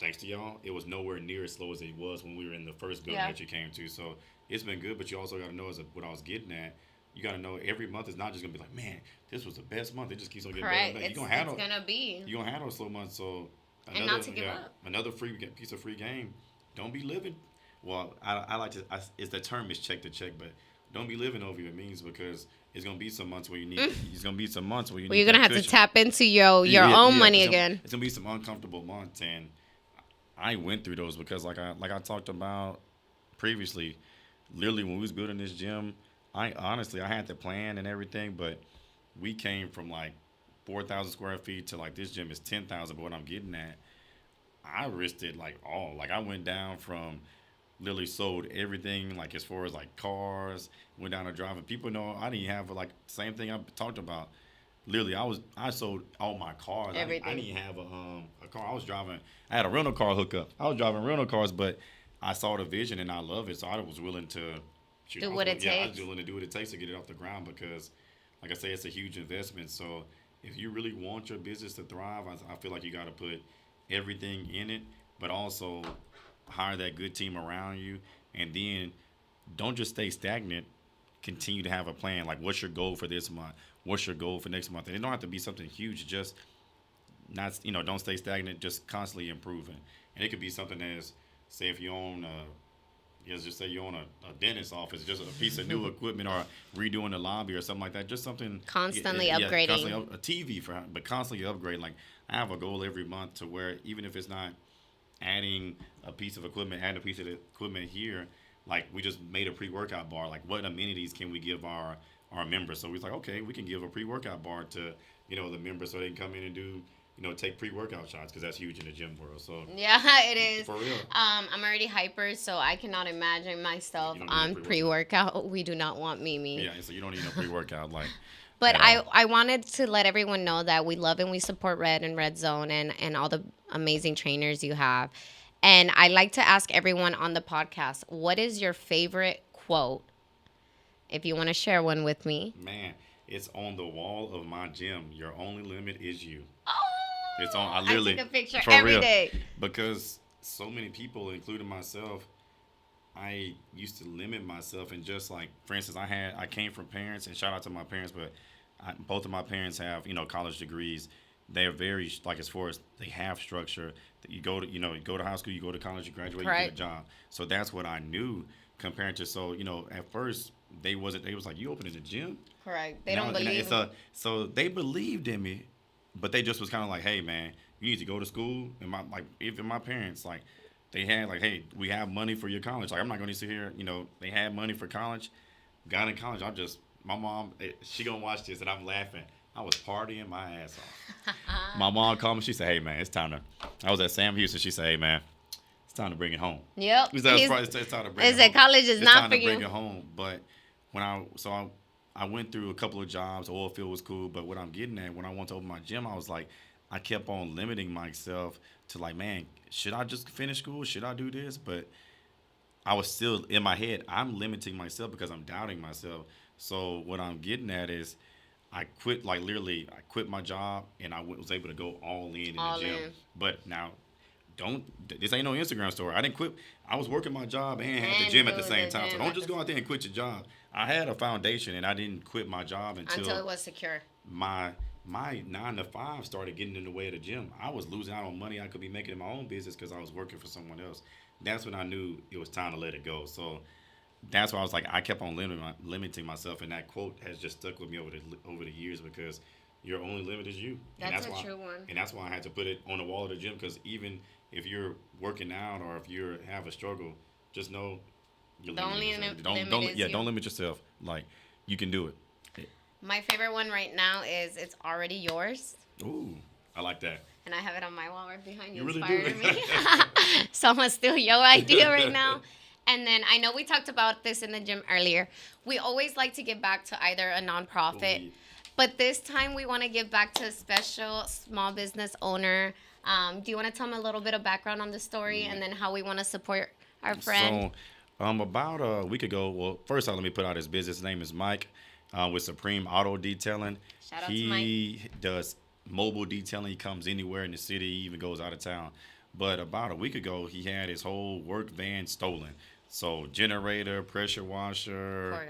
Thanks to y'all, it was nowhere near as slow as it was when we were in the first building Yeah. that you came to. So it's been good, but you also got to know what I was getting at. You got to know every month is not just gonna be like, man, this was the best month. It just keeps on getting better and Correct. better. It's gonna be. You gonna have those slow months. So And not to give up. another piece of free game. Don't be living. Well, I like to. It's the term is check to check, but don't be living over your means because it's gonna be some months where you need. It's gonna be some months where you Well, need you're gonna that have to cushion. tap into your Yeah, own yeah. money again. It's gonna be some uncomfortable months, and I went through those because like I talked about previously, literally when we was building this gym, I honestly I had the plan and everything, but we came from like 4,000 square feet to like this gym is 10,000. But what I'm getting at, I risked it like all. Like I went down from literally sold everything like as far as like cars, went down to driving. People know I didn't have like same thing I talked about. Literally, I sold all my cars. I Everything. didn't have a car. I was driving. I had a rental car hookup. I was driving rental cars, but I saw the vision and I love it, so I was willing to Do what it I takes. was willing to do what it takes to get it off the ground because, like I say, it's a huge investment. So if you really want your business to thrive, I feel like you got to put everything in it, but also hire that good team around you, and then don't just stay stagnant. continue to have a plan. Like, what's your goal for this month? What's your goal for next month? And it don't have to be something huge. Just not, don't stay stagnant. Just constantly improving. And it could be something as, say, if you own just say you own a dentist office, just a piece of new equipment, or redoing the lobby or something like that. Just something constantly upgrading. Constantly a TV but constantly upgrading. Like, I have a goal every month to where even if it's not adding a piece of equipment, add a piece of equipment here. Like, we just made a pre-workout bar. Like, what amenities can we give our members? So we was like, okay, we can give a pre-workout bar to the members so they can come in and do take pre-workout shots, because that's huge in the gym world. So yeah, it is. For real. I'm already hyper, so I cannot imagine myself on pre-workout. We do not want Mimi. Yeah, so you don't need no pre-workout, like. But I wanted to let everyone know that we love and we support Red and Red Zone and all the amazing trainers you have. And I like to ask everyone on the podcast, what is your favorite quote? If you want to share one with me. Man, it's on the wall of my gym. Your only limit is you. Oh, it's on. I literally take a picture every day. Because so many people, including myself, I used to limit myself, and just like, for instance, I came from parents, and shout out to my parents, but both of my parents have college degrees. They are very, like, as far as they have structure. You go to high school, you go to college, you graduate, Correct. You get a job. So that's what I knew compared to, so at first they was like, you opening a gym? Correct. They don't believe. So they believed in me, but they just was kind of like, hey man, you need to go to school. And even my parents, like, they had like, hey, we have money for your college. Like, I'm not going to sit here, they had money for college. Got in college, my mom, she gonna watch this, and I'm laughing. I was partying my ass off. My mom called me. She said, hey, man, it's time to. I was at Sam Houston. She said, hey, man, it's time to bring it home. Yep. It's time to bring it home. College is not for you. It's time to bring it home. But when I went through a couple of jobs. Oil field was cool. But what I'm getting at, when I went to open my gym, I was like, I kept on limiting myself to, like, man, should I just finish school? Should I do this? But I was still in my head, I'm limiting myself because I'm doubting myself. So what I'm getting at is, I quit, like, literally, I quit my job, and I was able to go all in the gym. But now, this ain't no Instagram story. I didn't quit. I was working my job and had the gym at the same time. So don't just go out there and quit your job. I had a foundation, and I didn't quit my job until it was secure. My 9 to 5 started getting in the way of the gym. I was losing out on money I could be making in my own business because I was working for someone else. That's when I knew it was time to let it go. So that's why I was like, I kept on limiting myself, and that quote has just stuck with me over the years, because your only limit is you. That's a true one. And that's why I had to put it on the wall of the gym, because even if you're working out or if you have a struggle, just know you're limiting yourself. Don't limit yourself. Like, you can do it. My favorite one right now is It's Already Yours. Ooh, I like that. And I have it on my wall right behind you. You really do. Me. So I'm going to steal your idea right now. And then I know we talked about this in the gym earlier. We always like to give back to either a nonprofit, but this time we want to give back to a special small business owner. Do you want to tell me a little bit of background on the story and then how we want to support our friend? So, about a week ago, well, first off, let me put out his business. His name is Mike with Supreme Auto Detailing. Shout out to Mike. He does mobile detailing. He comes anywhere in the city. He even goes out of town. But about a week ago, he had his whole work van stolen. So generator, pressure washer,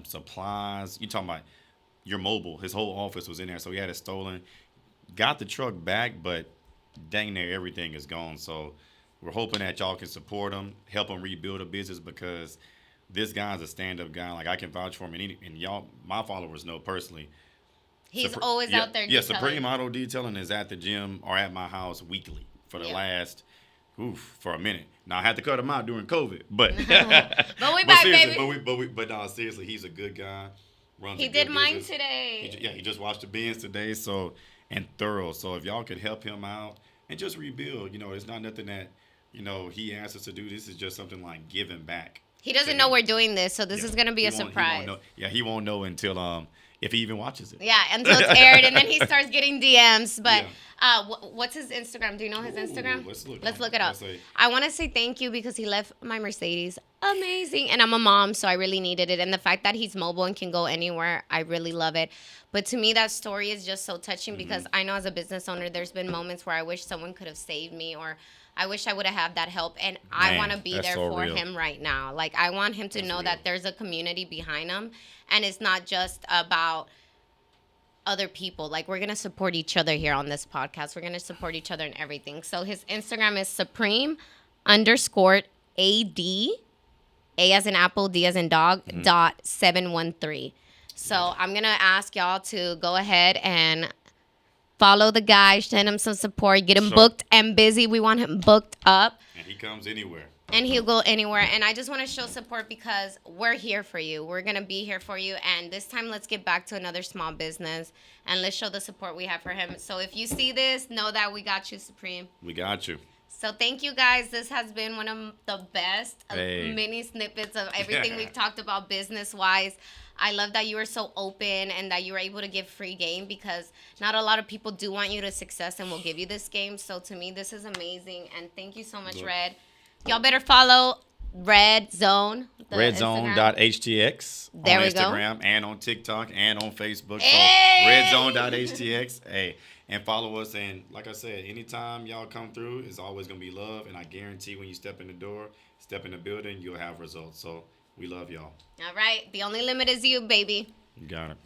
supplies. You talking about your mobile. His whole office was in there. So he had it stolen. Got the truck back, but dang near everything is gone. So we're hoping that y'all can support him, help him rebuild a business, because this guy's a stand-up guy. Like, I can vouch for him. And y'all, my followers know personally. He's always out there detailing. Yeah, Supreme Auto Detailing is at the gym or at my house weekly for the last... for a minute. Now I had to cut him out during COVID, but but we back, baby. But no, seriously, he's a good guy. He did mine today. He just watched the Benz today, and thorough. So if y'all could help him out and just rebuild, it's not nothing that he asked us to do. This is just something like giving back. He doesn't know we're doing this, so this is gonna be a surprise. He won't know until if he even watches it. Yeah, until it's aired, and then he starts getting DMs. But what's his Instagram? Do you know his Instagram? Let's look it up. I want to say thank you because he left my Mercedes amazing, and I'm a mom, so I really needed it. And the fact that he's mobile and can go anywhere, I really love it. But to me, that story is just so touching because I know as a business owner, there's been moments where I wish someone could have saved me, or I wish I would have had that help, and I Man, want to be that's there so for real. him right now. Like, I want him to That's know real. that there's a community behind him, and it's not just about other people. Like, we're gonna support each other here on this podcast. We're gonna support each other in everything. So his Instagram is supreme underscore ad, a as in apple, d as in dog, dot 713. So I'm gonna ask y'all to go ahead and follow the guy, send him some support, get him Sure. booked and busy. We want him booked up, And he comes anywhere. and he'll go anywhere. And I just want to show support because we're here for you. We're going to be here for you. And this time, let's get back to another small business and let's show the support we have for him. So if you see this, know that we got you, Supreme. We got you. So thank you, guys. This has been one of the best Hey. mini snippets of everything we've talked about business-wise. I love that you were so open and that you were able to give free game because not a lot of people do want you to success and will give you this game. So to me, this is amazing. And thank you so much, Good. Red. Y'all better follow Red Zone. the Instagram. Redzone.htx There on we go. Instagram and on TikTok and on Facebook. Hey! So redzone.htx. Hey, and follow us. And like I said, anytime y'all come through, it's always gonna be love. And I guarantee when you step in the door, step in the building, you'll have results. So we love y'all. All right. The only limit is you, baby. You got it.